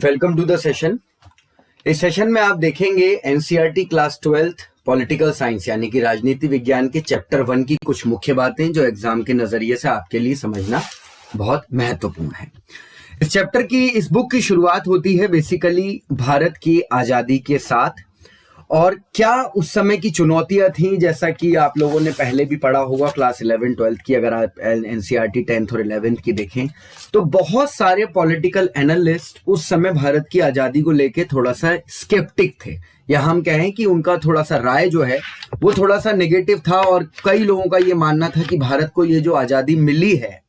Welcome to the session. इस session में आप देखेंगे NCERT class 12th political science यानी कि राजनीति विज्ञान के चैप्टर 1 की कुछ मुख्य बातें जो एग्जाम के नजरिए से आपके लिए समझना बहुत महत्वपूर्ण है। इस चैप्टर की इस बुक की शुरुआत होती है बेसिकली भारत की आजादी के साथ और क्या उस समय की चुनौतियां थी, जैसा कि आप लोगों ने पहले भी पढ़ा होगा क्लास 11 12th की। अगर आप एनसीईआरटी 10th और 11th की देखें तो बहुत सारे पॉलिटिकल एनालिस्ट उस समय भारत की आजादी को लेके थोड़ा सा स्केप्टिक थे, या हम कहें कि उनका थोड़ा सा राय जो है वो थोड़ा सा नेगेटिव था। और कई लोगों का ये मानना था कि भारत को ये जो आजादी मिली है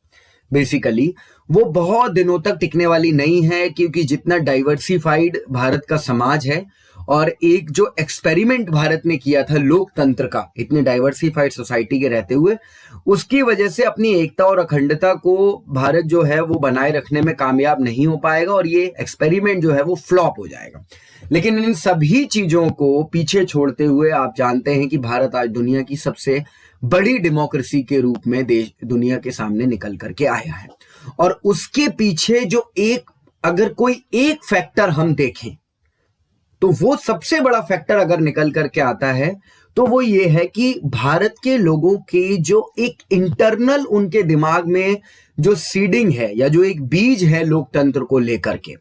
बेसिकली वो बहुत दिनों तक टिकने वाली नहीं है, क्योंकि जितना डाइवर्सिफाइड भारत का समाज है और एक जो एक्सपेरिमेंट भारत ने किया था लोकतंत्र का इतने डाइवर्सिफाइड सोसाइटी के रहते हुए, उसकी वजह से अपनी एकता और अखंडता को भारत जो है वो बनाए रखने में कामयाब नहीं हो पाएगा और ये एक्सपेरिमेंट जो है वो फ्लॉप हो जाएगा। लेकिन इन सभी चीजों को पीछे छोड़ते हुए आप जानते हैं कि भारत आज दुनिया की सबसे बड़ी डेमोक्रेसी के रूप में देश दुनिया के सामने निकल करके आया है। और उसके पीछे जो अगर कोई एक फैक्टर हम देखें तो वो सबसे बड़ा फैक्टर अगर निकल करके आता है तो वो ये है कि भारत के लोगों के जो एक इंटरनल उनके दिमाग में जो सीडिंग है या जो एक बीज है लोकतंत्र को लेकर के,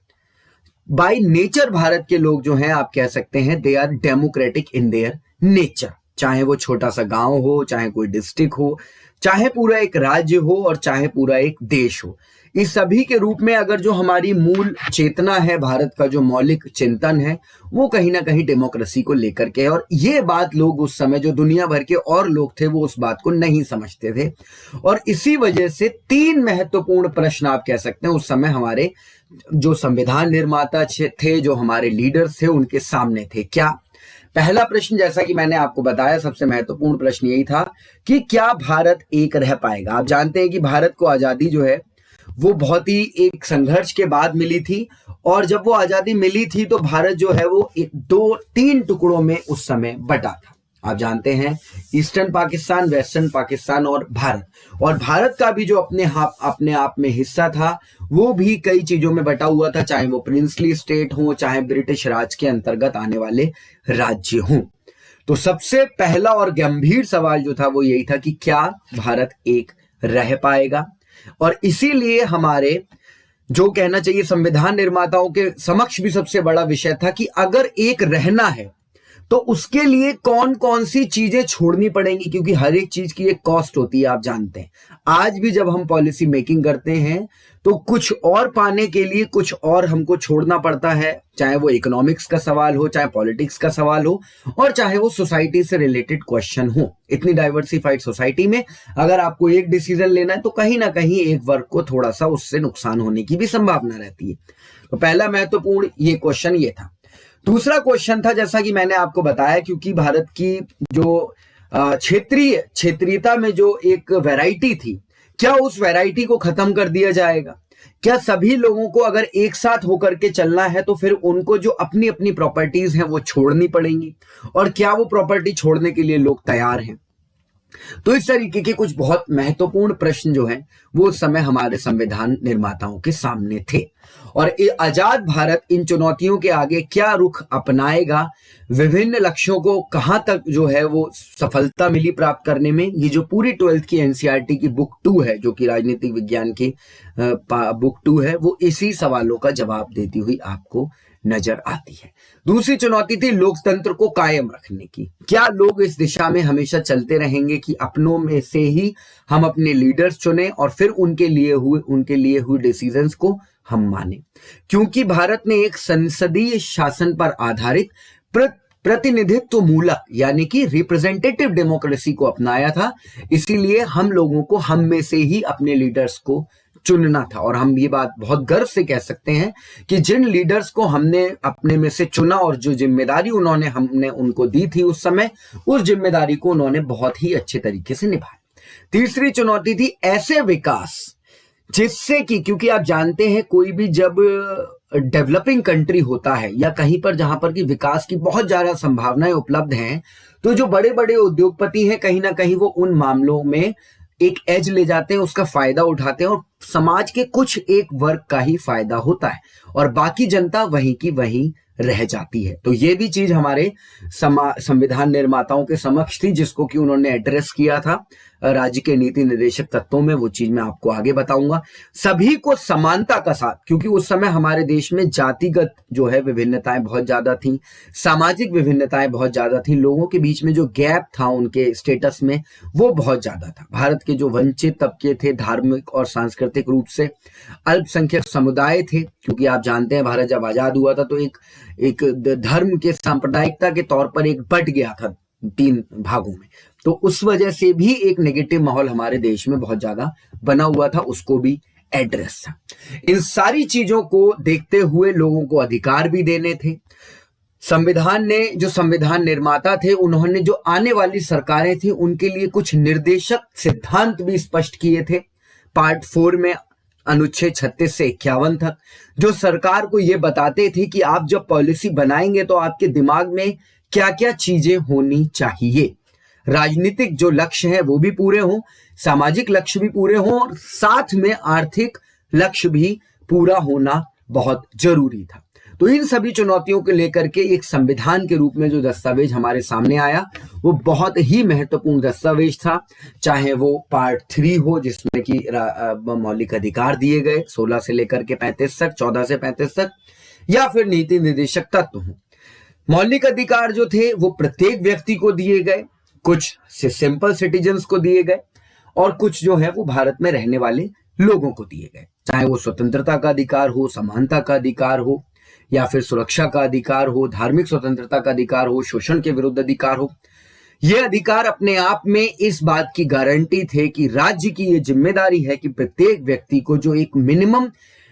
बाय नेचर भारत के लोग जो हैं आप कह सकते हैं they are democratic in their nature. चाहे वो छोटा सा गांव हो, चाहे कोई डिस्ट्रिक्ट हो, चाहे पूरा एक राज्य हो और चाहे पूरा एक देश हो, इस सभी के रूप में अगर जो हमारी मूल चेतना है, भारत का जो मौलिक चिंतन है वो कहीं ना कहीं डेमोक्रेसी को लेकर के है। और ये बात लोग उस समय जो दुनिया भर के और लोग थे वो उस बात को नहीं समझते थे। और इसी वजह से 3 महत्वपूर्ण प्रश्न आप कह सकते हैं उस समय हमारे जो संविधान निर्माता थे, जो हमारे लीडर्स थे, उनके सामने थे। क्या पहला प्रश्न, जैसा कि मैंने आपको बताया, सबसे महत्वपूर्ण प्रश्न यही था कि क्या भारत एक रह पाएगा। आप जानते हैं कि भारत को आजादी जो है वो बहुत ही एक संघर्ष के बाद मिली थी, और जब वो आजादी मिली थी तो भारत जो है वो 2-3 टुकड़ों में उस समय बटा था। आप जानते हैं ईस्टर्न पाकिस्तान, वेस्टर्न पाकिस्तान और भारत। और भारत का भी जो अपने आप में हिस्सा था वो भी कई चीजों में बटा हुआ था, चाहे वो प्रिंसली स्टेट हो, चाहे ब्रिटिश राज के अंतर्गत आने वाले राज्य हों। तो सबसे पहला और गंभीर सवाल जो था वो यही था कि क्या भारत एक रह पाएगा। और इसीलिए हमारे जो कहना चाहिए संविधान निर्माताओं के समक्ष भी सबसे बड़ा विषय था कि अगर एक रहना है तो उसके लिए कौन कौन सी चीजें छोड़नी पड़ेंगी, क्योंकि हर एक चीज की एक कॉस्ट होती है। आप जानते हैं आज भी जब हम पॉलिसी मेकिंग करते हैं तो कुछ और पाने के लिए कुछ और हमको छोड़ना पड़ता है, चाहे वो इकोनॉमिक्स का सवाल हो, चाहे पॉलिटिक्स का सवाल हो, और चाहे वो सोसाइटी से रिलेटेड क्वेश्चन हो। इतनी डाइवर्सिफाइड सोसाइटी में अगर आपको एक डिसीजन लेना है तो कहीं ना कहीं एक वर्ग को थोड़ा सा उससे नुकसान होने की भी संभावना रहती है। तो पहला महत्वपूर्ण ये क्वेश्चन ये था। दूसरा क्वेश्चन था, जैसा कि मैंने आपको बताया, क्योंकि भारत की जो क्षेत्रीयता में जो एक वैरायटी थी, क्या उस वैरायटी को खत्म कर दिया जाएगा। क्या सभी लोगों को अगर एक साथ होकर के चलना है तो फिर उनको जो अपनी अपनी प्रॉपर्टीज हैं वो छोड़नी पड़ेंगी, और क्या वो प्रॉपर्टी छोड़ने के लिए लोग तैयार हैं। तो इस तरीके के कुछ बहुत महत्वपूर्ण प्रश्न जो हैं वो उस समय हमारे संविधान निर्माताओं के सामने थे। और आजाद भारत इन चुनौतियों के आगे क्या रुख अपनाएगा, विभिन्न लक्ष्यों को कहां तक जो है वो सफलता मिली प्राप्त करने में, ये जो पूरी 12th की एनसीईआरटी की बुक 2 है, जो कि राजनीतिक विज्ञान की बुक 2 है, वो इसी सवालों का जवाब देती हुई आपको नजर आती है। दूसरी चुनौती थी लोकतंत्र को कायम रखने की। क्या लोग इस दिशा में हमेशा चलते रहेंगे कि अपनों में से ही हम अपने लीडर्स चुने और फिर उनके लिए हुए डिसीजंस को हम माने, क्योंकि भारत ने एक संसदीय शासन पर आधारित प्रतिनिधित्व मूलक यानी कि रिप्रेजेंटेटिव डेमोक्रेसी को अपनाया था। इसीलिए हम लोगों को हम में से ही अपने लीडर्स को चुनना था। और हम ये बात बहुत गर्व से कह सकते हैं कि जिन लीडर्स को हमने अपने में से चुना और जो जिम्मेदारी हमने उनको दी थी उस समय, उस जिम्मेदारी को उन्होंने बहुत ही अच्छे तरीके से निभाया। तीसरी चुनौती थी ऐसे विकास जिससे कि, क्योंकि आप जानते हैं कोई भी जब डेवलपिंग कंट्री होता है या कहीं पर जहां पर कि विकास की बहुत ज्यादा संभावनाएं उपलब्ध हैं, तो जो बड़े बड़े उद्योगपति हैं कहीं ना कहीं वो उन मामलों में एक एज ले जाते हैं, उसका फायदा उठाते हैं और समाज के कुछ एक वर्ग का ही फायदा होता है और बाकी जनता वहीं की वहीं रह जाती है। तो ये भी चीज हमारे संविधान निर्माताओं के समक्ष थी, जिसको कि उन्होंने एड्रेस किया था राज्य के नीति निर्देशक तत्वों में। वो चीज मैं आपको आगे बताऊंगा। सभी को समानता का साथ, क्योंकि उस समय हमारे देश में जातिगत जो है विभिन्नताएं बहुत ज्यादा थी, सामाजिक विभिन्नताएं बहुत ज्यादा थी, लोगों के बीच में जो गैप था उनके स्टेटस में वो बहुत ज्यादा था। भारत के जो वंचित तबके थे, धार्मिक और सांस्कृतिक रूप से अल्पसंख्यक समुदाय थे, क्योंकि आप जानते हैं भारत जब आजाद हुआ था तो एक धर्म के सांप्रदायिकता के तौर पर एक बट गया था 3 भागों में। तो उस वजह से भी एक नेगेटिव माहौल हमारे देश में बहुत ज्यादा बना हुआ था, उसको भी एड्रेस था। इन सारी चीजों को देखते हुए लोगों को अधिकार भी देने थे। संविधान ने, जो संविधान निर्माता थे, उन्होंने जो आने वाली सरकारें थी उनके लिए कुछ निर्देशक सिद्धांत भी स्पष्ट किए थे। पार्ट 4 में अनुच्छेद 36 से 51 तक, जो सरकार को यह बताते थे कि आप जब पॉलिसी बनाएंगे तो आपके दिमाग में क्या क्या चीजें होनी चाहिए। राजनीतिक जो लक्ष्य है वो भी पूरे हों, सामाजिक लक्ष्य भी पूरे हों और साथ में आर्थिक लक्ष्य भी पूरा होना बहुत जरूरी था। तो इन सभी चुनौतियों को लेकर के एक संविधान के रूप में जो दस्तावेज हमारे सामने आया वो बहुत ही महत्वपूर्ण दस्तावेज था। चाहे वो पार्ट 3 हो जिसमें कि मौलिक अधिकार दिए गए 16 से लेकर के 35 तक, 14 से 35 तक, या फिर नीति निर्देशक तत्व हो। मौलिक अधिकार जो थे वो प्रत्येक व्यक्ति को दिए गए, कुछ से सिंपल सिटीजन्स को दिए गए और कुछ जो है वो भारत में रहने वाले लोगों को दिए गए। चाहे वो स्वतंत्रता का अधिकार हो, समानता का अधिकार हो, या फिर सुरक्षा का अधिकार हो, धार्मिक स्वतंत्रता का अधिकार हो, शोषण के विरुद्ध अधिकार हो। ये अधिकार अपने आप में इस बात की गारंटी थे कि राज्य की ये जिम्मेदारी है कि प्रत्येक व्यक्ति को जो एक मिनिमम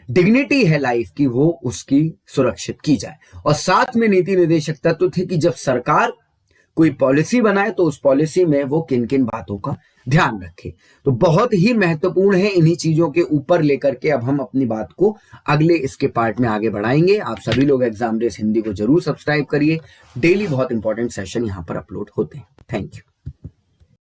डिग्निटी है लाइफ की वो उसकी सुरक्षित की जाए। और साथ में नीति निर्देशक तत्व थे कि जब सरकार कोई पॉलिसी बनाए तो उस पॉलिसी में वो किन किन बातों का ध्यान रखे। तो बहुत ही महत्वपूर्ण है। इन्हीं चीजों के ऊपर लेकर के अब हम अपनी बात को अगले इसके पार्ट में आगे बढ़ाएंगे। आप सभी लोग एग्जाम रेस हिंदी को जरूर सब्सक्राइब करिए। डेली बहुत इंपॉर्टेंट सेशन यहां पर अपलोड होते हैं। Thank you.